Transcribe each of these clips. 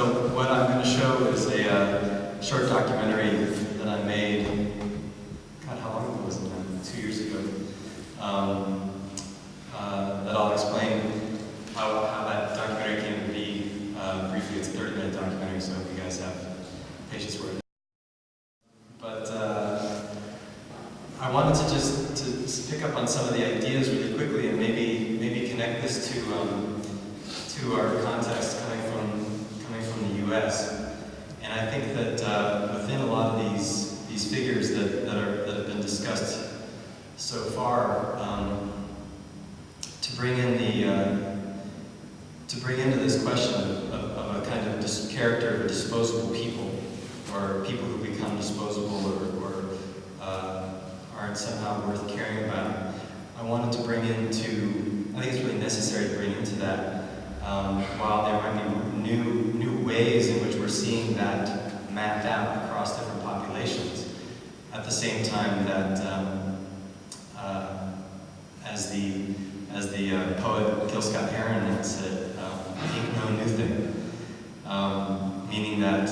So what I'm going to show is a short documentary that I made, God, how long ago was it now? 2 years ago. That I'll explain how that documentary came to be briefly. It's a 30-minute documentary, so I hope you guys have patience for it. But I wanted to just pick up on some of the ideas really quickly and maybe connect this to our context coming from the U.S. And I think that within a lot of these figures that have been discussed so far, to bring into this question of a kind of character of disposable people, or people who become disposable or aren't somehow worth caring about. I wanted to bring into, I think it's really necessary to bring into that, while there might be new ways in which we're seeing that mapped out across different populations, at the same time that, as the poet Gil Scott-Heron once said, ain't no new thing, meaning that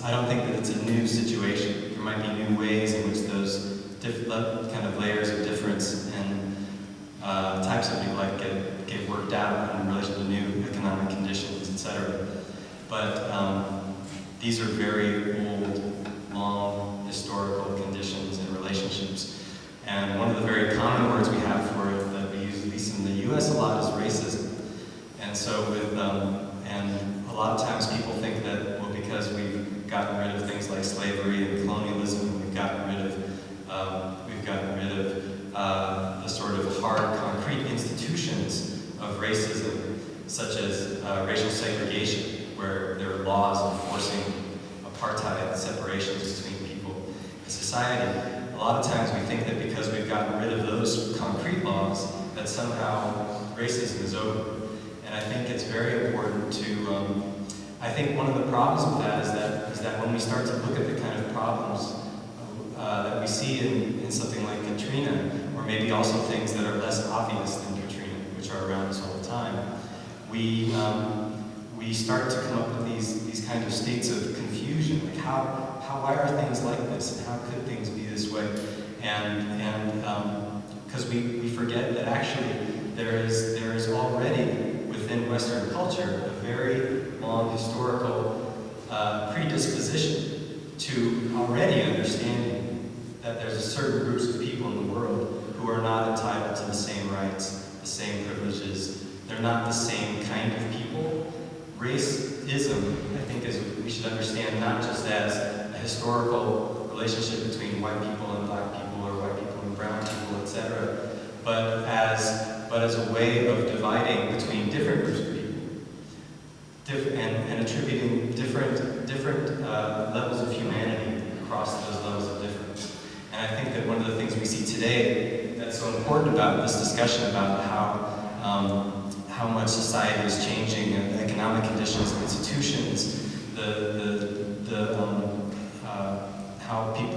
I don't think that it's a new situation. There might be new ways in which those kind of layers of difference and types of neglect get worked out in relation to new economic conditions, etc. But these are very old, long, historical conditions and relationships. And one of the very common words we have for it that we use, at least in the U.S. a lot, is racism. And so and a lot of times people think that, well, because we've gotten rid of things like slavery and colonialism, we've gotten rid of the sort of hard, concrete institutions of racism, such as racial segregation, where there are laws enforcing apartheid separations between people in society. A lot of times we think that because we've gotten rid of those concrete laws, that somehow racism is over. And I think it's very important to, I think one of the problems with that is that when we start to look at the kind of problems that we see in something like Katrina, or maybe also things that are less obvious than Katrina, which are around us all the time, we start to come up with these kind of states of confusion, like why are things like this, and how could things be this way? And because we forget that actually there is already within Western culture a very long historical predisposition to already understanding that there's certain groups of people in the world who are not entitled to the same rights, the same privileges. They're not the same kind of people. Racism, I think, we should understand not just as a historical relationship between white people and black people, or white people and brown people, etc., but as a way of dividing between different groups of people, and attributing different levels of humanity across those levels of difference. And I think that one of the things we see today that's so important about this discussion about how much society is changing, and economic conditions and institutions,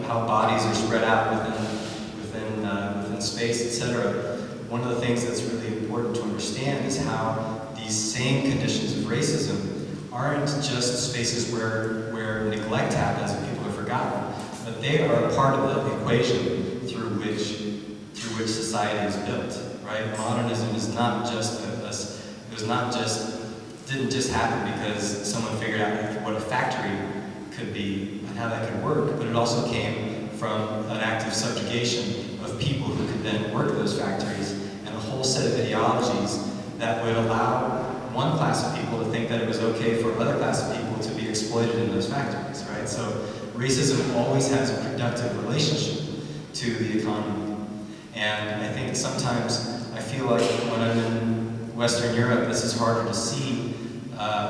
how bodies are spread out within space, etc. One of the things that's really important to understand is how these same conditions of racism aren't just spaces where neglect happens and people are forgotten, but they are a part of the equation through which society is built. Right? Modernism is not just didn't just happen because someone figured out what a factory could be and how that could work, but it also came from an active subjugation of people who could then work those factories, and a whole set of ideologies that would allow one class of people to think that it was okay for other class of people to be exploited in those factories, right? So racism always has a productive relationship to the economy. And I think sometimes I feel like when I'm in Western Europe, this is harder to see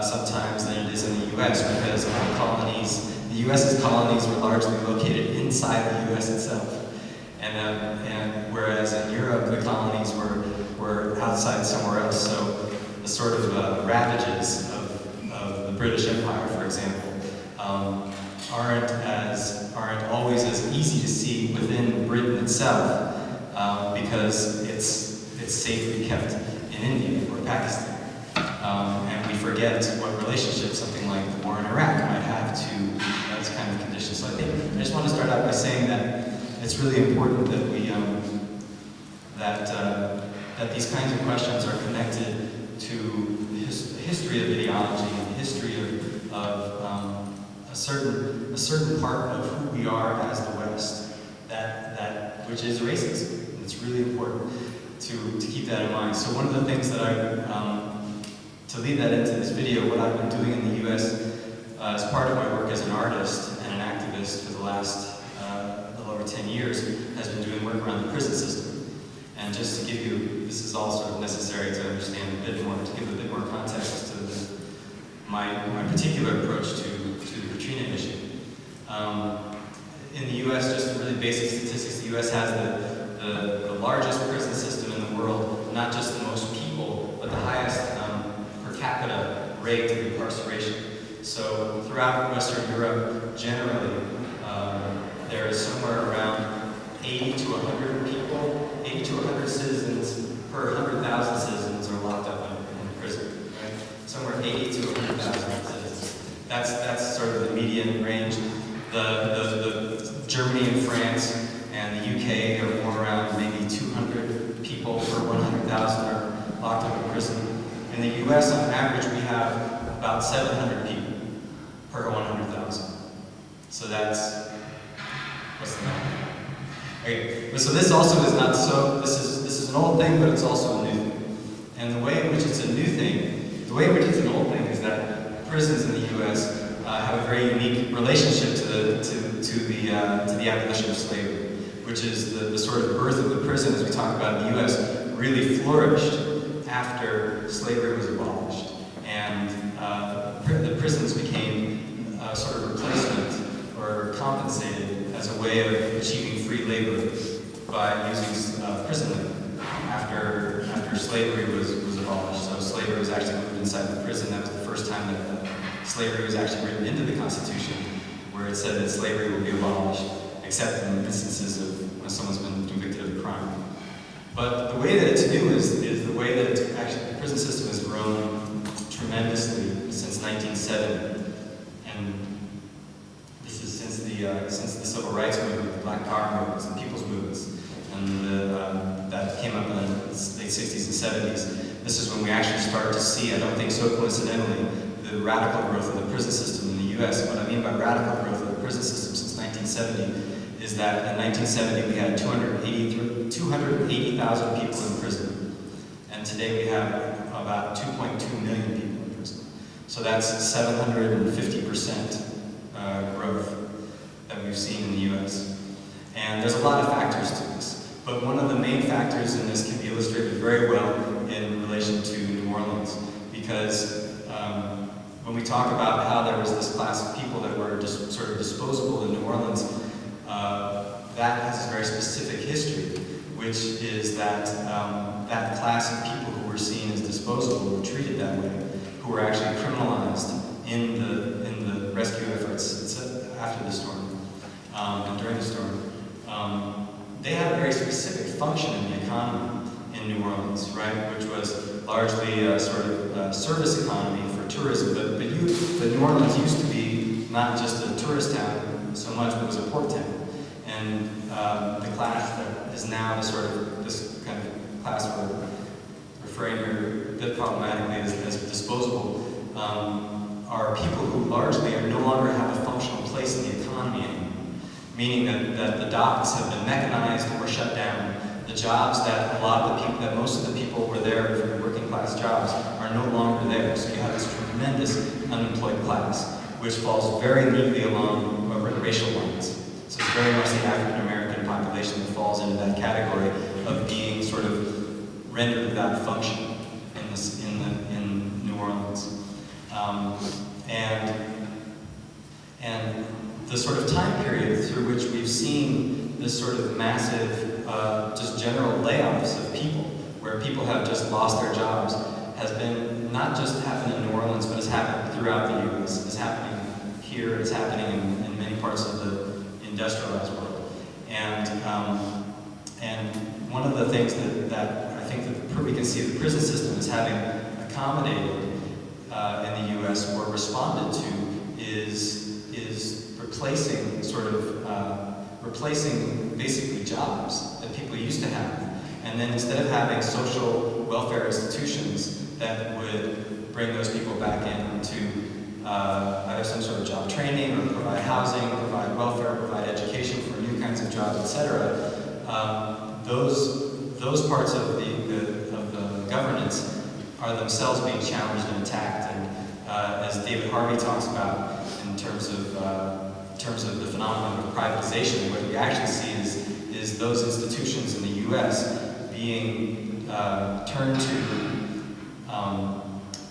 sometimes than it is in the US, because of the colonies. The US's colonies were largely located inside the US itself. And whereas in Europe, the colonies were outside somewhere else. So the sort of ravages of the British Empire, for example, aren't always as easy to see within Britain itself, because it's safely kept in India or Pakistan. And we forget what relationship something like the war in Iraq might have to those kind of conditions. So I think I just want to start out by saying that it's really important that we that these kinds of questions are connected to the history of ideology and the history of a certain part of who we are as the West, which is racism. It's really important to keep that in mind. So one of the things that to lead that into this video, what I've been doing in the U.S. As part of my work as an artist and an activist for the last little over 10 years, has been doing work around the prison system. And just to give you, this is all sort of necessary to understand a bit more, to give a bit more context to my particular approach to the Katrina issue. In the U.S., just really basic statistics, the U.S. has the largest prison system in the world, not just the most people, but the highest per capita rate of incarceration. So throughout Western Europe, generally, there is somewhere around 80 to 100 people, 80 to 100 citizens per 100,000 citizens are locked up in prison, right? Somewhere 80 to 100,000 citizens. That's sort of the median range. The Germany and France and the UK are more around maybe 200 people per 100,000 are locked up in prison. In the US, on average, we have about 700 people per 100,000. So that's, what's the matter? Okay, but so this also is not so, this is an old thing, but it's also a new thing. And the way in which it's a new thing, the way in which it's an old thing is that prisons in the US have a very unique relationship to the abolition of slavery, which is the sort of birth of the prison, as we talk about in the US, really flourished after slavery was abolished. And the prisons became a sort of replacement or compensated as a way of achieving free labor by using prison labor after slavery was abolished. So slavery was actually moved inside the prison. That was the first time that slavery was actually written into the Constitution, where it said that slavery will be abolished, except in instances of when someone's been convicted of a crime. But the way that it's new is the way that actually the prison system has grown tremendously since 1970, and this is since the Civil Rights Movement, the Black Power movements, and people's movements, and that came up in the late 60s and 70s. This is when we actually started to see, I don't think so coincidentally, the radical growth of the prison system in the U.S. What I mean by radical growth of the prison system since 1970 is that in 1970 we had 280,000 people in prison, and today we have about 2.2 million people in prison. So that's 750% growth that we've seen in the U.S. And there's a lot of factors to this, but one of the main factors in this can be illustrated very well in relation to New Orleans, because when we talk about how there was this class of people that were just sort of disposable in New Orleans, that has a very specific history, which is that that class of people who were seen as disposable were treated that way, who were actually criminalized in the rescue efforts after the storm and during the storm. They had a very specific function in the economy in New Orleans, right, which was largely a sort of service economy for tourism. But New Orleans used to be not just a tourist town so much, but it was a port town. And the class that is now this kind of class we're referring to a bit problematically as disposable are people who largely no longer have a functional place in the economy anymore. Meaning that the docks have been mechanized or shut down. The jobs that most of the people were there for the working class jobs are no longer there. So you have this tremendous unemployed class, which falls very neatly along racial lines. So it's very much the African American population that falls into that category of being sort of rendered without function in New Orleans. And the sort of time period through which we've seen this sort of massive, just general layoffs of people, where people have just lost their jobs, has been not just happened in New Orleans, but has happened throughout the U.S. It's happening here, it's happening in many parts of the industrialized world. And one of the things that I think that we can see the prison system is having accommodated U.S. or responded to is replacing replacing basically jobs that people used to have. And then instead of having social welfare institutions that would bring those people back into either some sort of job training or provide housing, provide welfare, provide education for new kinds of jobs, etc., those parts of the governance are themselves being challenged and attacked. And as David Harvey talks about in terms of the phenomenon of privatization, what we actually see is those institutions in the U.S. being turned to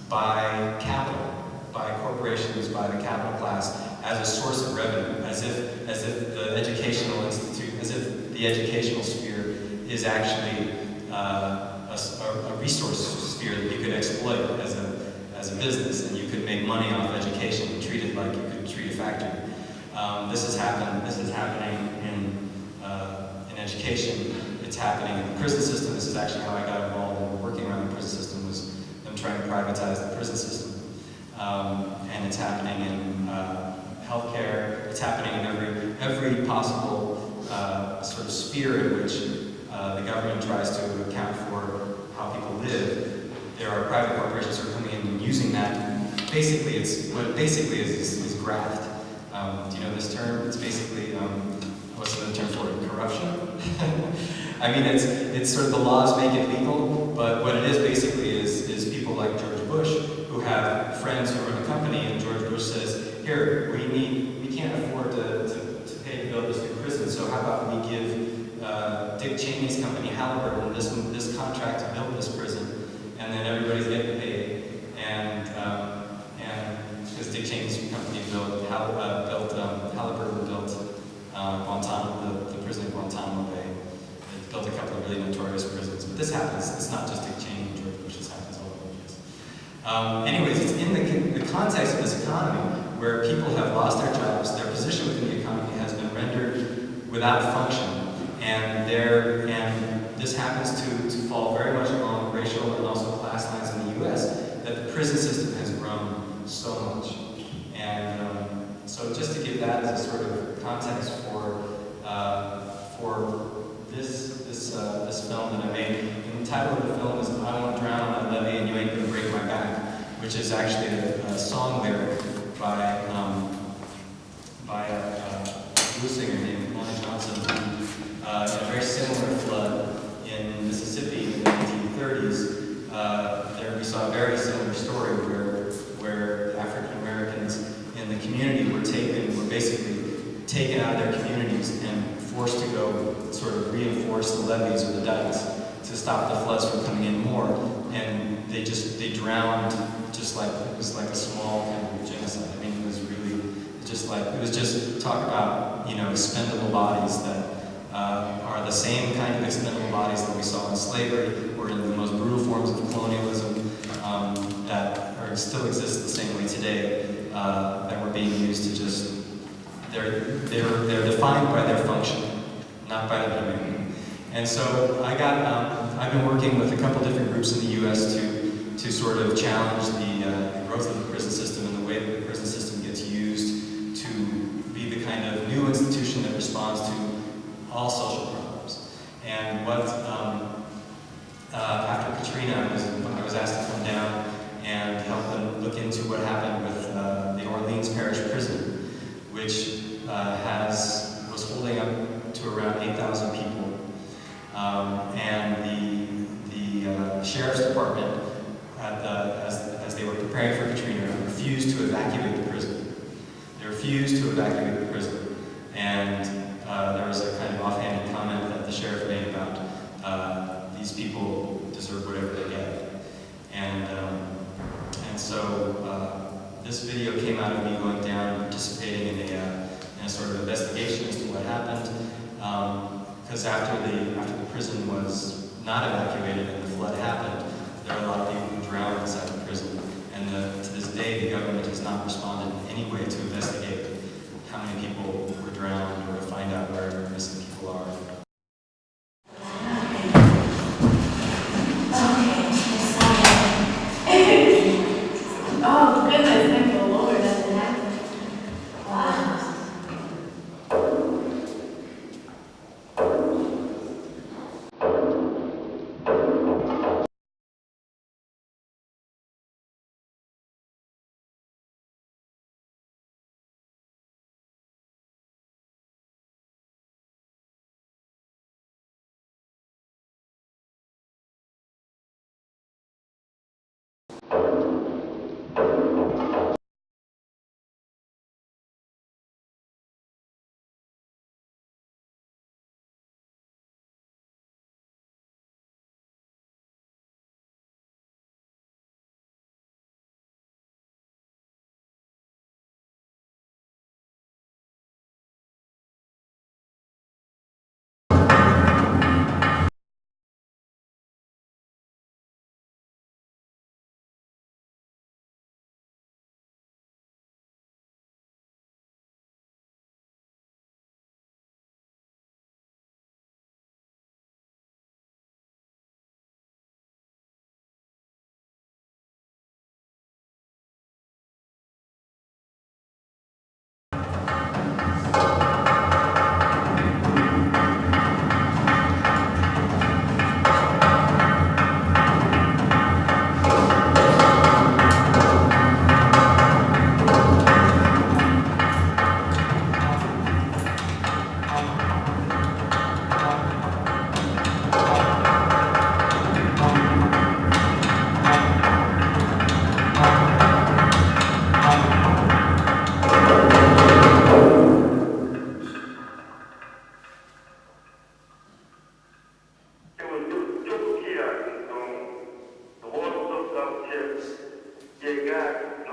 by capital, by corporations, by the capital class as a source of revenue, as if the educational institute, as if the educational sphere is actually a resource sphere that you could exploit as a business, and you could make money off education and treat it like you could treat a factory. This is happening in education. It's happening in the prison system. This is actually how I got involved in working around the prison system, was them trying to privatize the prison system. And it's happening in healthcare. It's happening in every possible sort of sphere in which the government tries to account for how people live. There are private corporations who are coming in and using that. Basically, what it basically is graft. Do you know this term? It's basically what's the term for it? Corruption. I mean, it's sort of the laws make it legal, but what it is basically is people like George Bush who have friends who run a company, and George Bush says, "Here, we can't afford to pay to build this new prison, so how about we give Dick Cheney's company Halliburton this contract to build this prison, and then everybody's getting paid." And because Dick Cheney's company built Halliburton built Guantanamo, the prison in Guantanamo Bay. It built a couple of really notorious prisons, but this happens. It's not just Dick Cheney and George Bush. This happens all over the place. Anyways, it's in the context of this economy where people have lost their jobs, their position within the economy has been rendered without function, and this happens to fall very much along racial and also class lines in the U.S., that the prison system has grown so much. And so just to give that as a sort of context for this film that I made, and the title of the film is "I Won't Drown on That Levee and You Ain't Gonna Break My Back," which is actually a song lyric by a blues singer named Lonnie Johnson, who, in a very similar flood in Mississippi in the 1930s, there we saw a very similar story where African Americans in the community were basically taken out of their communities and forced to go sort of reinforce the levees or the dikes to stop the floods from coming in more, and they drowned, just like it was like a small kind of genocide. I mean, it was just talk about, expendable bodies that are the same kind of expendable bodies that we saw in slavery or in the most brutal forms of colonialism that still exist the same way today, that were being used to just, they're defined by their function, not by their domain. And so I've been working with a couple different groups in the U.S. to sort of challenge the growth of the prison system and the way that the prison system gets used to be the kind of new institution that responds to all social problems. And after Katrina, I was asked to come down and help them look into what happened with the Orleans Parish Prison, which was holding up to around 8,000 people. And the Sheriff's Department, as they were preparing for Katrina, refused to evacuate the prison. They refused to evacuate the prison. And there was a kind of offhanded comment that the sheriff made about these people deserve whatever they get. And so this video came out of me going down and participating in a sort of investigation as to what happened. Because after the prison was not evacuated and the flood happened, there were a lot of people who drowned inside the prison. And to this day, the government has not responded in any way to investigate how many people were drowned or to find out where missing people are. Oh, goodness.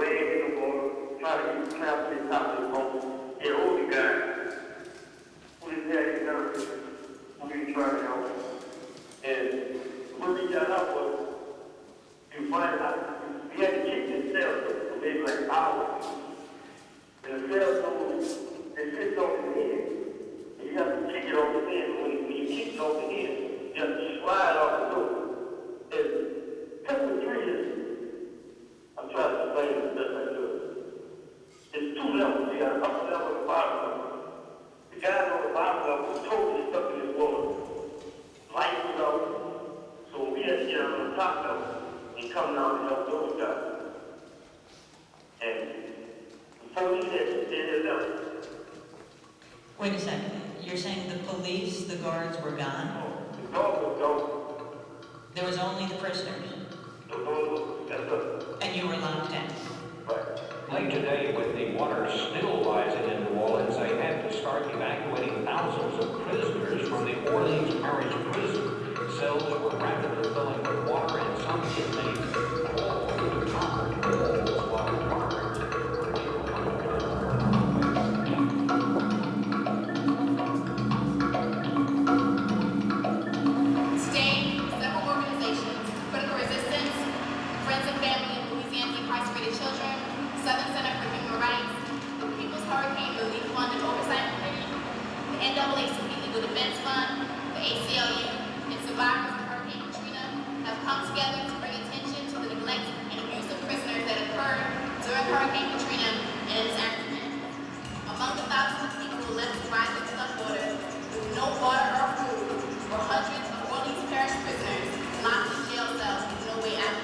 laying in the water, trying to get trapped in the top of the boat. And older guy, who didn't have any nerves, who didn't try to help. And when we got out was, you find out, we had to kick the cell for maybe like hours. And the cell phone, it sits on his head. And you have to kick it off the head. When you kick it off the head, you have to slide off the door. And cut the 3 years. I'm trying to explain it as best I could. It's 2 levels. You got an upper level and a bottom level. The guy on the bottom level was totally stuck in his water. Light was out. So we had to get on the top level and come down and help those guys. And before we said, they left. Wait a second. You're saying the police, the guards were gone? Oh, the dog was gone. There was only the prisoners? The dog was, that's us. And you were locked in? Right. Late today, with the water still rising in New Orleans, they had to start evacuating thousands of prisoners from the Orleans Parish prison. Cells were rapidly filling with water, and some inmates crawled through the concrete walls while water Today, several organizations, Critical Resistance, Friends and Family of Louisiana's Incarcerated Children, Southern Center for Human Rights, the People's Hurricane Relief Fund and Oversight Committee, the NAACP Legal Defense Fund, the ACLU, and survivors of Hurricane Katrina have come together to bring attention to the neglect and abuse of prisoners that occurred during Hurricane Katrina and its aftermath. Among the thousands of people who left to rise with floodwaters with no water or food were hundreds of Orleans Parish prisoners locked in jail cells with no way out.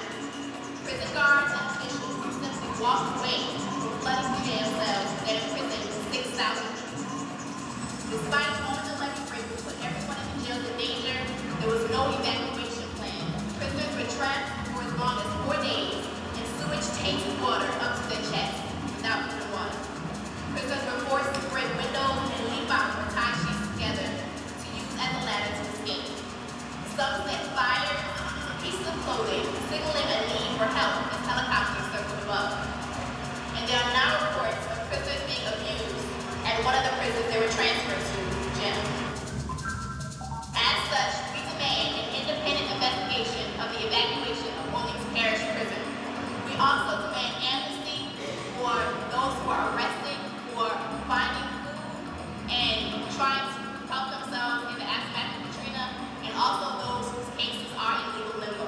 Prison guards and officials simply walked away from flooding jail cells that imprisoned 6,000 people. Despite knowing the levee break would put everyone in the jails in danger, there was no evacuation plan. Prisoners were trapped for as long as 4 days in sewage-tainted water up to their chests without clean water. Prisoners were forced to break windows and leap out or tie sheets together to use as a ladder to escape. Some set fire to pieces of clothing, signaling a need for help as helicopters circled above. And there are now reports of prisoners being abused at one of the prisons they were transferred to, Jim. As such, we demand an independent investigation of the evacuation of Orleans Parish Prison. We also demand amnesty for those who are arrested for finding food and trying to help themselves in the aftermath of Katrina, and also those whose cases are in legal limbo.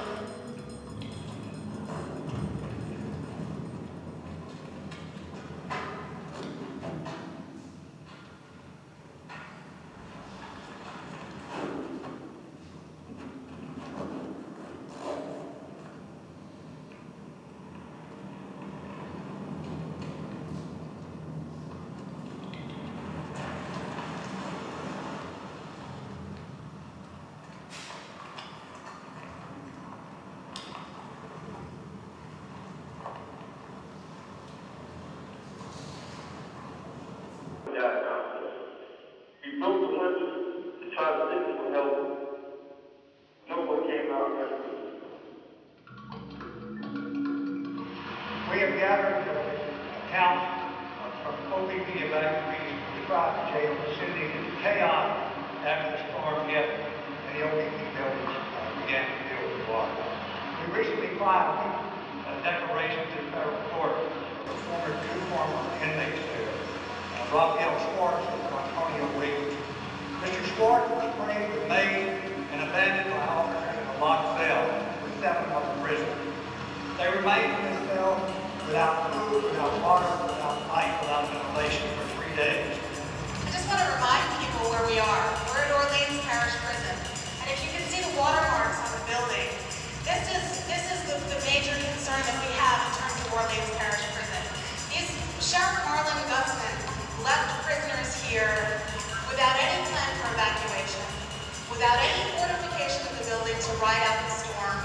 He broke the windows to try to send for help. No one came out and rescued him. We have gathered accounts from OPP evacuees who described the jail vicinity as chaos after the storm hit and the OPP buildings began to fill with water. We recently filed a declaration to the federal court for two former inmates there, Raphael Schwartz and Antonio Reed. Mr. Schwartz was framed with maid and abandoned by officers in a locked cell with 7 other prisoners. They remained in this cell without food, without water, without light, without ventilation for 3 days. I just want to remind people where we are. We're at Orleans Parish Prison. And if you can see the watermarks on the building, this is the major concern that we have in terms of Orleans Parish Prison. Sheriff Marlon Gutzman left prisoners here without any plan for evacuation, without any fortification of the building to ride out the storm.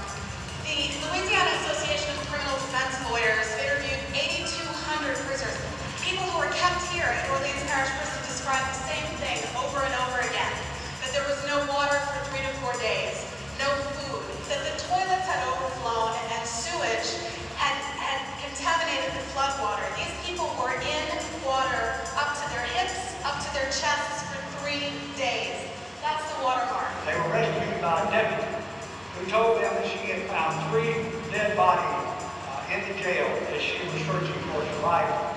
The Louisiana Association of Criminal Defense Lawyers interviewed 8,200 prisoners. People who were kept here at Orleans Parish Prison described the same thing over and over again, that there was no water for 3 to 4 days, no food, that the toilets had overflown and sewage had contaminated the flood water. These people were in water up to their hips, up to their chests for 3 days. That's the watermark. They were rescued by a deputy who told them that she had found 3 dead bodies in the jail as she was searching for survivors.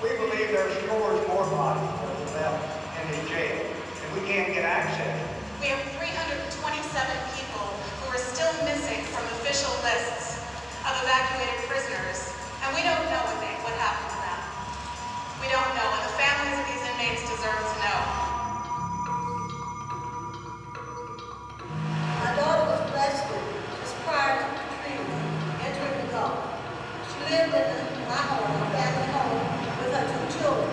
We believe there are scores more bodies that are left in the jail, and we can't get access. We have 327 people who are still missing from official lists of evacuated prisoners, and we don't know what happened to them. We don't know, and the families of these inmates deserve to know. My daughter was rescued just prior to Katrina entering the Gulf. She lived in my home, my family home, with her 2 children.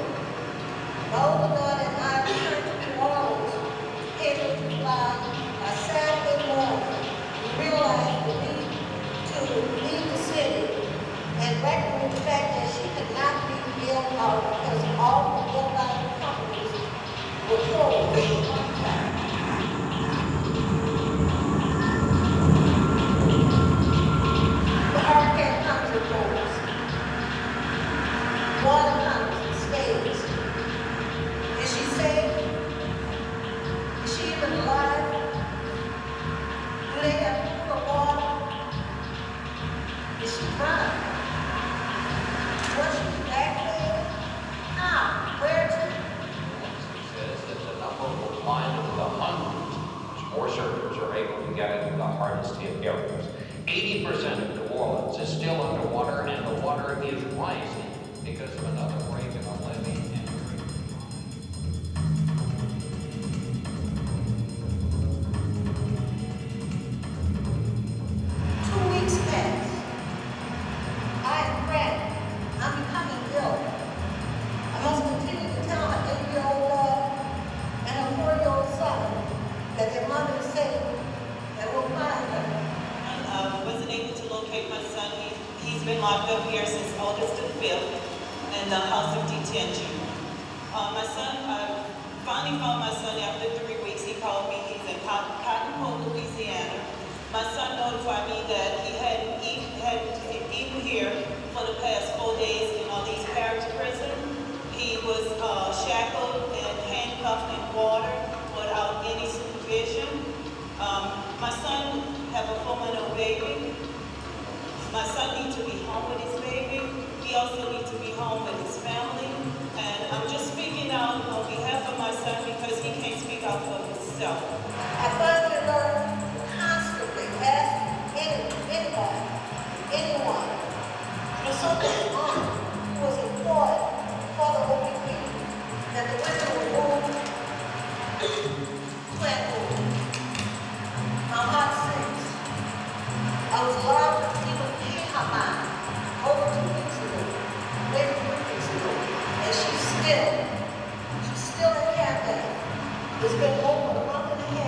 My older daughter and I returned to New Orleans, scheduled to fly by Saturday morning. We realized the need to leave the city and reckon with the fact that she could not be bailed out because all the bail-out companies were closed at one time. The hurricane comes and goes. Water comes and stays. Is she safe? Is she even alive? Do they have food or water? Is she fine? Was she evacuated? How? Where to? She says that the number will climb into the hundreds as more searchers are able to get into the hardest hit areas. 80% of New Orleans is still underwater, and the water is rising because of another break in the levee. 2 weeks passed. I am pregnant. I'm becoming ill. I must continue to tell my 8-year-old daughter and her 4-year-old son that their mother is safe and will find her. I wasn't able to locate my son. He's been locked up here since August the 5th in the house of detention. My son, I finally found my son after 3 weeks. He called me. He's in Cotton Hole, Louisiana. My son notified me that he hadn't eaten here for the past 4 days in Orleans Parish Prison. He was shackled and handcuffed in water without any supervision. My son have a 4-month-old baby. My son needs to be home with his baby. He also needs to be home with his family. And I'm just speaking out on behalf of my son because he can't speak out for himself. I finally learned constantly, ask anybody, anyone, or someone's aunt who was employed for the OPP, that the women were moved, plant moved. My heart sinks. I was allowed to even pay her mind over 2 weeks ago, maybe 3 weeks ago, and she's still in Camden. It's been over a month and a half.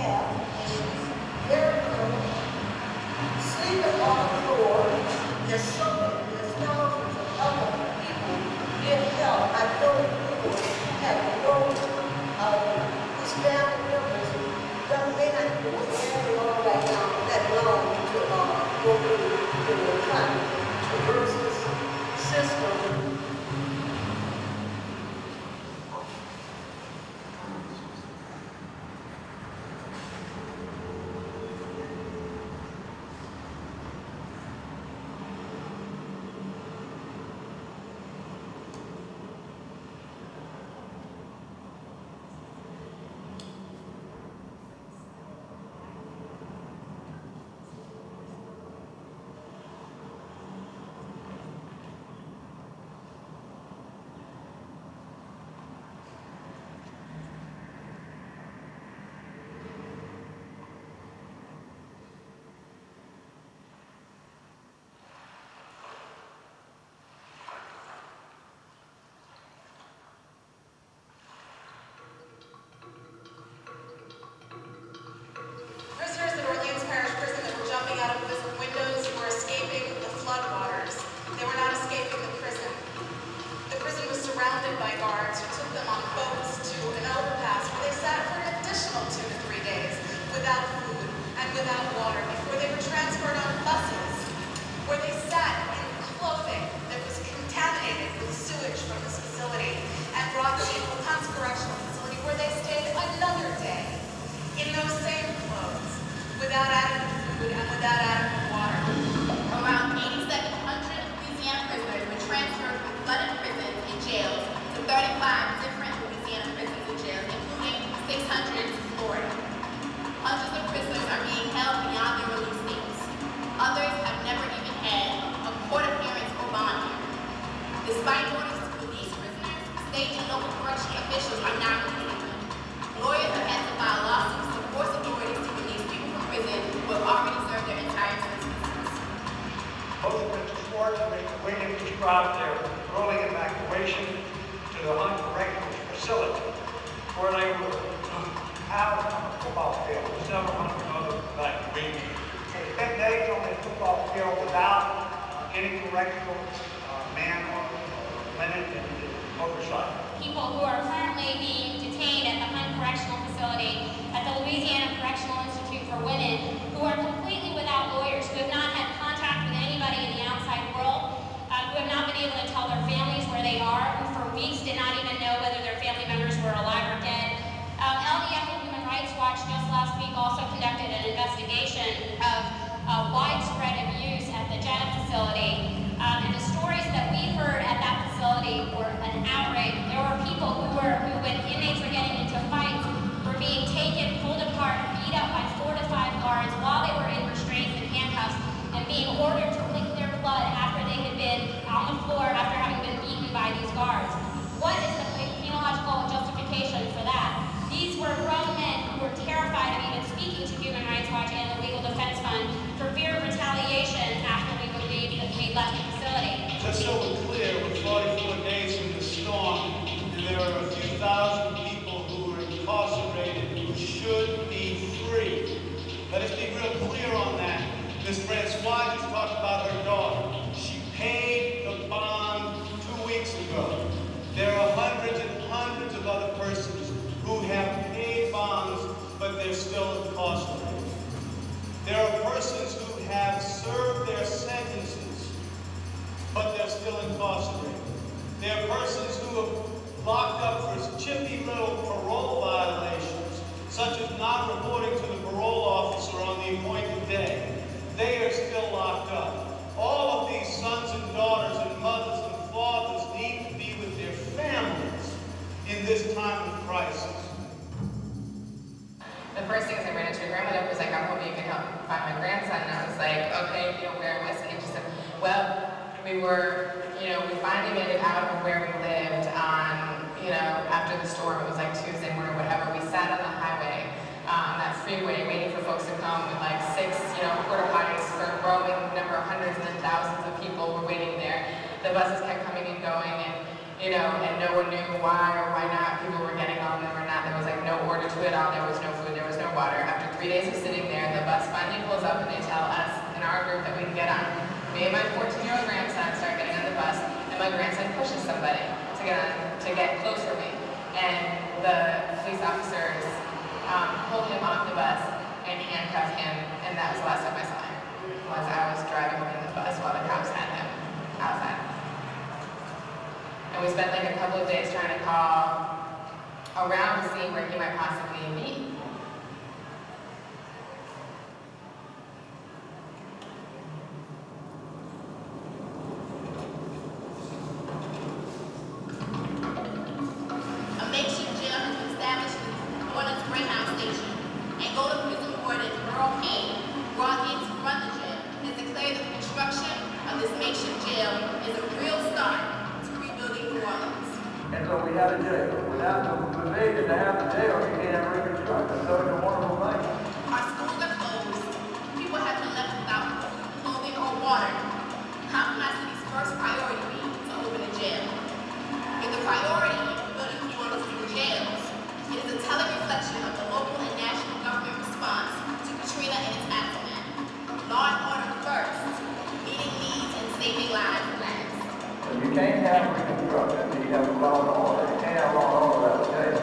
Despite orders to release prisoners, state and local correctional officials are not releasing them. Lawyers have had to file lawsuits to force authorities to release people from prison who have already served their entire sentences. Both Mr. Schwartz and Mr. Williams described their early evacuation to the Hunt Correctional Facility, where they were housed on a football field with several hundred other evacuees. They spent days on this football field without any correctional man or women in oversight. People who are currently being detained at the Hunt Correctional Facility, at the Louisiana Correctional Institute for Women, who are completely without lawyers, who have not had contact with anybody in the outside world, who have not been able to tell their families where they are, who for weeks did not even know whether their family members were alive or dead. LDF and Human Rights Watch just last week also conducted an investigation of widespread abuse at the jail facility. And the stories that we heard at that facility were an outrage. There were people who when inmates were getting into fights, were being taken, pulled apart, beat up by 4 to 5 guards while they were in restraints and handcuffs, and being ordered to lick their blood after they had been on the floor after having been beaten by these guards. What is the penological justification for that? These were grown men who were terrified of even speaking to Human Rights Watch and the Legal Defense Fund for fear of retaliation after we left the facility. Just so we're clear, we're 44 days in the storm, and there are a few thousand people who are incarcerated who should be free. Let us be real clear on that. Ms. Francois just talked about her daughter. She paid the bond 2 weeks ago. There are hundreds and hundreds of other persons who have paid bonds, but they're still incarcerated. There are persons who have served their sentences, but they're still incarcerated. There are persons who are locked up for chippy little parole violations, such as not reporting to the parole officer on the appointed day. They are still locked up. All of these sons and daughters and mothers and fathers need to be with their families in this time of crisis. The first things I ran into, grandmother was like, I'm hoping you can help find my grandson. And I was like, okay, where am I seeing? She said, well, we finally made it out of where we lived on, after the storm. It was like Tuesday morning or whatever. We sat on the highway, on that freeway, waiting for folks to come with like 6, porta potties for a growing number of hundreds and then thousands of people were waiting there. The buses kept coming and going, and no one knew why or why not people were getting on them or not. There was like no order to it all. There was no food. There was no water. After 3 days of sitting there, the bus finally pulls up and they tell us in our group that we can get on. Me and my 14-year-old grandson start getting on the bus, and my grandson pushes somebody to get close to me. And the police officers pulled him off the bus and handcuffed him, and that was the last time I saw him. I was driving in the bus while the cops had him outside. And we spent like a couple of days trying to call around to see where he might possibly be. A makeshift jail has been established in Orleans Greyhound Station, and Golden Prison Warden Merle Payne, brought in to run the jail, has declared that the construction of this makeshift jail is a real start to rebuilding New Orleans. And so we have a jail. Without the provision to have a jail, you can't have reconstruction. So it's a wonderful thing. Our schools are closed. People have been left without clothing or water. How can our city's first priority be to open a jail? If the priority is building New Orleans through jails, it is a telling reflection of the local and national government response to Katrina and its aftermath. Law and order first, meeting needs and saving lives last. You can't have reconstruction. You have law and order. You can't have law and order without jail.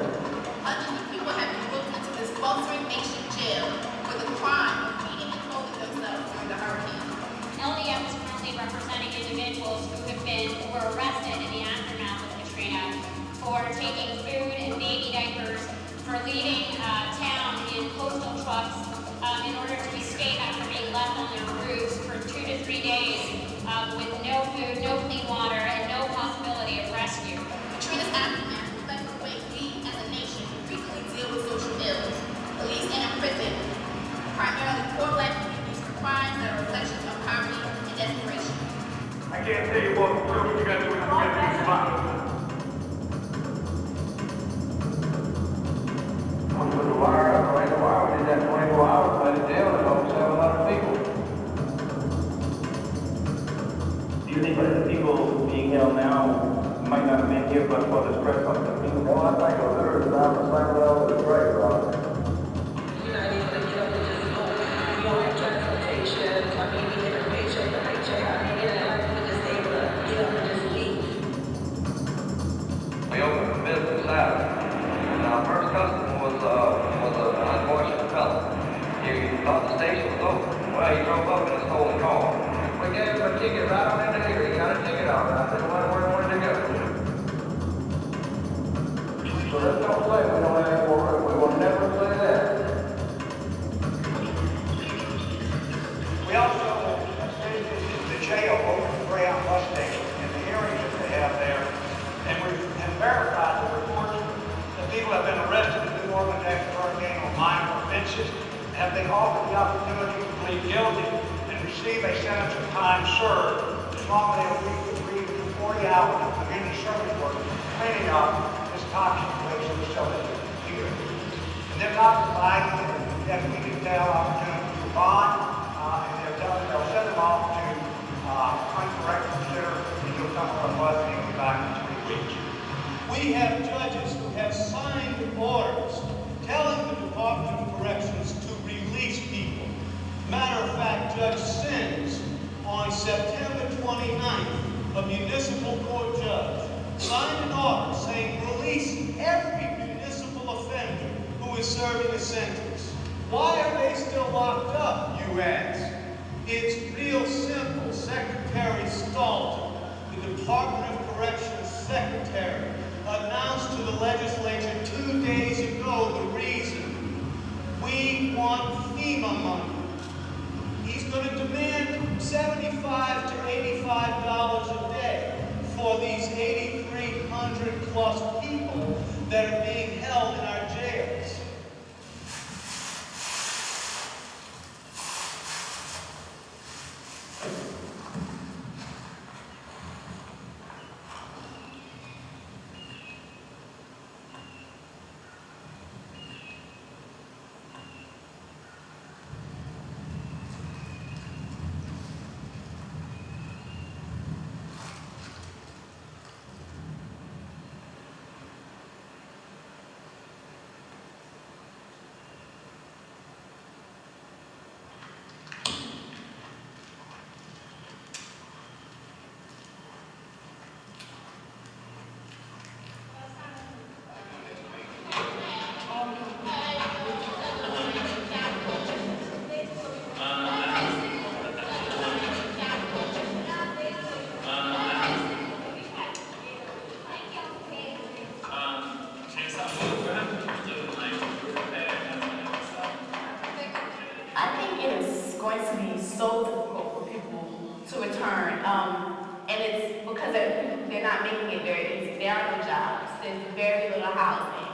Hundreds of people have been booked into this sweltering makeshift jail for the crime of feeding and clothing themselves during the hurricane. LDF is currently representing individuals who were arrested in the aftermath of Katrina for taking food and baby diapers, for leaving town in postal trucks in order to escape after being left on their roofs for 2 to 3 days with no food, no clean water, and no possibility of rescue. Katrina's aftermath reflects the way we as a nation frequently deal with social ills, police and imprisoned primarily poor black communities for crimes that are reflections of poverty and desperation. I can't tell you what you got to do when you get give much for this press on the people. Well, I think a litter is about the same level as grave robbery. You're not able to get up and just go. You don't have transportation. I mean, you live paycheck to paycheck. I mean, you're not just able to get up and just leave. We opened for business Saturday, and our first customer was an unfortunate fellow. He thought the station was open. Well, he drove up in a stolen car. We gave him a ticket right on into here. He got a ticket out of it. I said, where he wanted to go. So let's don't say we don't have any more room. We will never say that. We also visited the jail over the Greyhound bus station and the hearings that they have there. And we have verified the reports that people have been arrested in New Orleans after hurricane on minor offenses. Have they offered the opportunity to plead guilty and receive a sentence of time served as long as they agree to 40 hours of community service work cleaning up this toxic waste facility here. And they're not providing, as we can tell, opportunity to bond, and they'll send them off to uncorrected consider, and you'll come on a bus and you'll be back in 3 weeks. We have judges who have signed orders telling the Department of Corrections to release people. Matter of fact, Judge Sims, on September 29th, a municipal court judge, signed an order saying release every municipal offender who is serving a sentence. Why are they still locked up, you ask? It's real simple. Secretary Stalton, the Department of Corrections Secretary, announced to the legislature 2 days ago the reason. We want FEMA money. He's going to demand $75 to $85 a day for these 8,300 plus people that are being held in our jails. And it's because they're not making it very easy. There are no jobs. There's very little housing.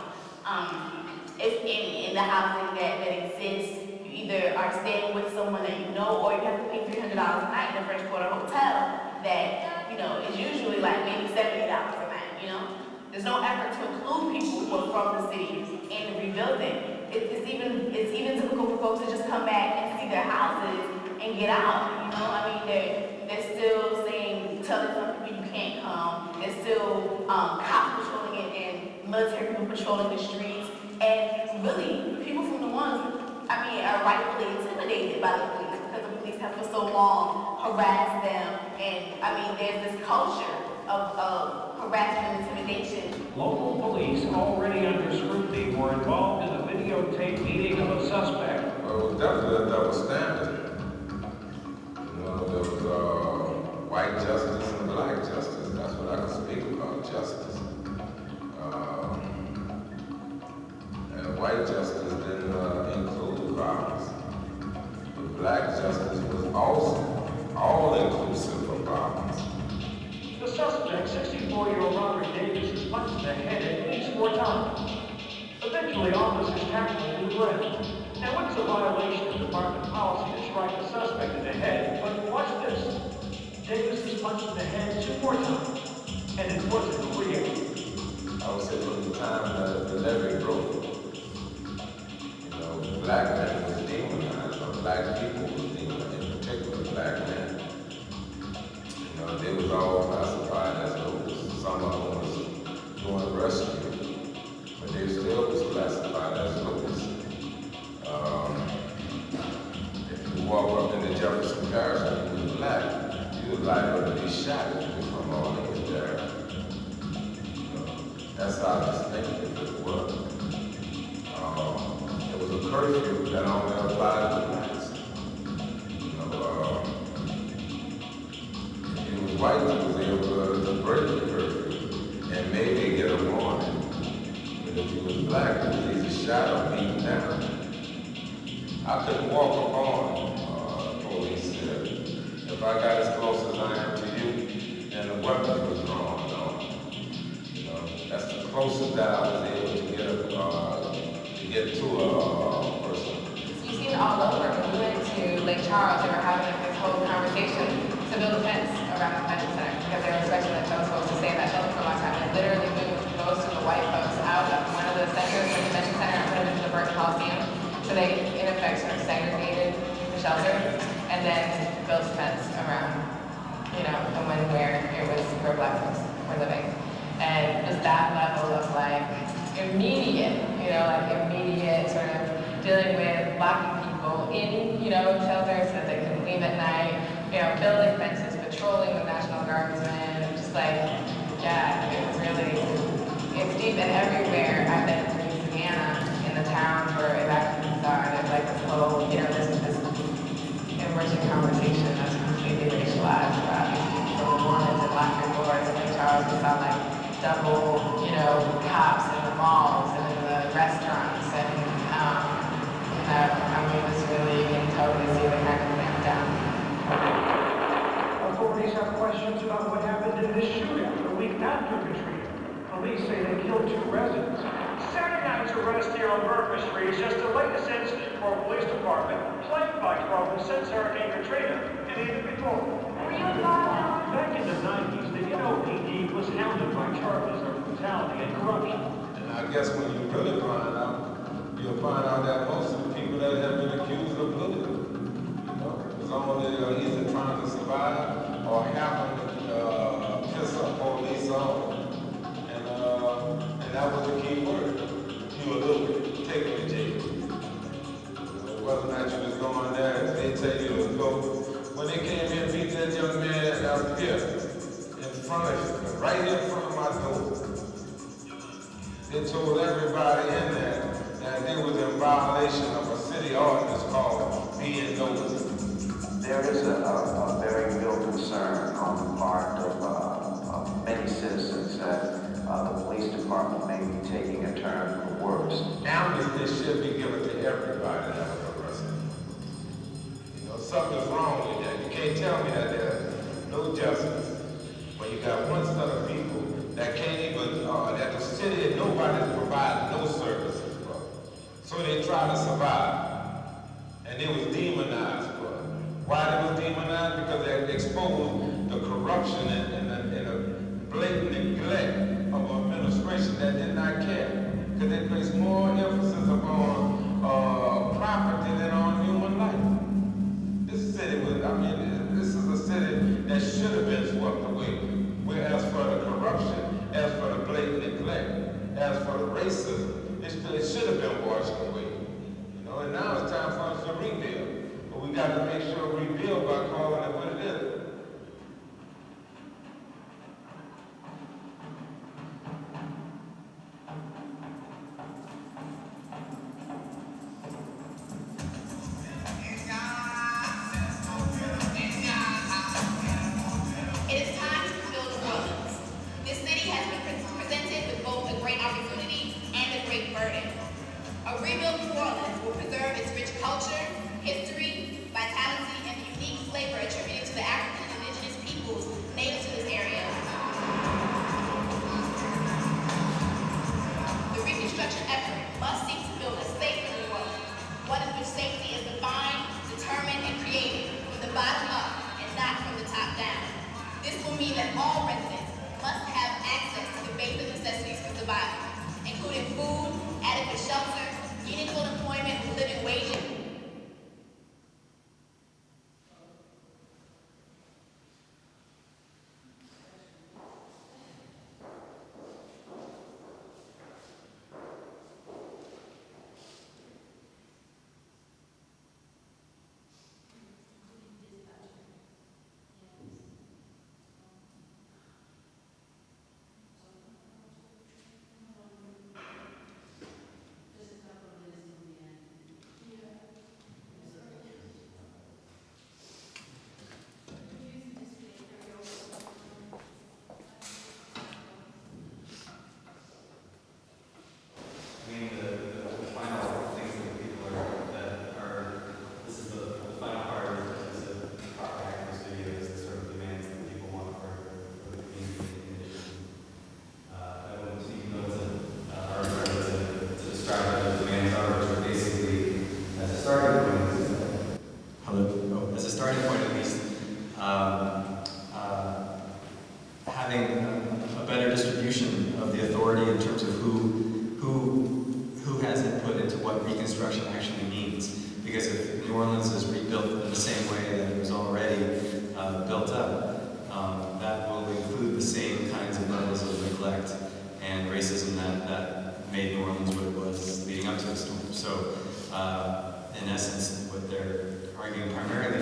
If any, in the housing that exists, you either are staying with someone that you know, or you have to pay $300 a night in a French Quarter hotel that, you know, is usually like maybe $70 a night, you know? There's no effort to include people who are from the city in the rebuilding. It's even difficult for folks to just come back and see their houses and get out, you know? I mean, they're still saying, telling some people you can't come. There's still cops patrolling it and military people patrolling the streets. And really, people from the ones, are rightfully intimidated by the police because the police have for so long harassed them. And there's this culture of harassment and intimidation. Local police, already under scrutiny, were involved in a videotape meeting of a suspect. Well, it was definitely a double standard. You know, there was white justice and black justice. That's what I can speak about, justice. And white justice didn't include violence. But black justice was also all-inclusive of violence. The suspect, 64-year-old Robert Davis, is punched in the head at least 4 times. Eventually, officers tackled him to the ground. Now, it is a violation of department policy to strike the suspect in the head, but watch this. Davis is punched in the head 2 more times, and it wasn't real. I would say from the time that the levee broke, black men was demonized, or black people was demonized, in particular black men. They was all classified as those. Some of them was That's how distinctive it was. It was a curfew that only applied to blacks. You know, if he was white, he was able to break the curfew and maybe get a warning. But if he was black, he was either shot or beaten down. I couldn't walk upon police there. If I got as close as I am to you, and the weapon was drawn on, you know, that's the closest that I was able to get to a person. You see it all over. When we went to Lake Charles, they were having this whole conversation to build a fence around the convention center because they were expecting the those folks to stay in that building for a long time. And it literally moved most of the white folks out of one of the centers, the convention center, and put them into the Burton Coliseum. So they, in effect, sort of segregated the shelter and then built a fence around, you know, the one where it was where black folks were living. And just that level of like immediate, you know, like immediate sort of dealing with locking people in, you know, shelters so that they couldn't leave at night, you know, building fences, patrolling with National Guardsmen, just like, yeah, it was really, it's deep and everywhere. I've been to Louisiana in the towns where evacuees are, there's like this whole, you know, this emerging conversation that's completely racialized about from the Mormons and lock your doors in Lake Charles. We saw like double, you know, cops in the malls and in the restaurants, and I mean, it was really, you can totally see the kind of clamp down. Authorities have questions about what happened in this shootout a week after Katrina. Police say they killed 2 residents. Saturday night's arrest here on Murphy Street is just the latest incident for a police department plagued by trouble since Hurricane Katrina and even before. Back in the 90s, the NOPD was hounded by charges of brutality and corruption. And I guess when you really find out, you'll find out that most of the people that have been accused of bullying, you know, was only either trying to survive or happen to piss a police off. And that was the key word. You were looking, take me to jail. Whether or not you was going there, they tell you to go. When they came in and beat that young man out here, in front of you, right in front of my door, they told everybody in there that they was in violation of a city ordinance called being nosy. There is a very real concern on the part of many citizens that the police department may be taking a turn for the worse. Amnesty should be given to everybody that was arrested. You know, something's wrong with that. You can't tell me that there's no justice when you got one set of people that can't even, that the city and nobody's providing no services for. So they try to survive. And they was demonized for it. Why they was demonized? Because they exposed the corruption and the blatant neglect of an administration that did not care. Because they placed more emphasis upon property than on human life. This city was, I mean, this is a city that should have been swept away. Whereas for the corruption, as for the blatant neglect, as for the racism, it should have been washed away. You know, and now it's time for us to rebuild. But we got to make sure we rebuild by calling it what it is. It is time to rebuild New Orleans. This city has been presented with both a great opportunity and a great burden. A rebuilt New Orleans will preserve its rich culture, history, vitality, and the unique flavor attributed to the African and indigenous peoples native to this area. The reconstruction effort must seek to build a safer New Orleans, one in which safety is defined, determined, and created from the bottom up and not from the top down. This will mean that all residents must have access to the basic necessities for survival, including food, adequate shelter, meaningful employment with living wages. distribution of the authority in terms of who has input into what reconstruction actually means. Because if New Orleans is rebuilt in the same way that it was already built up, that will include the same kinds of levels of neglect and racism that made New Orleans what it was leading up to the storm. So, in essence, what they're arguing primarily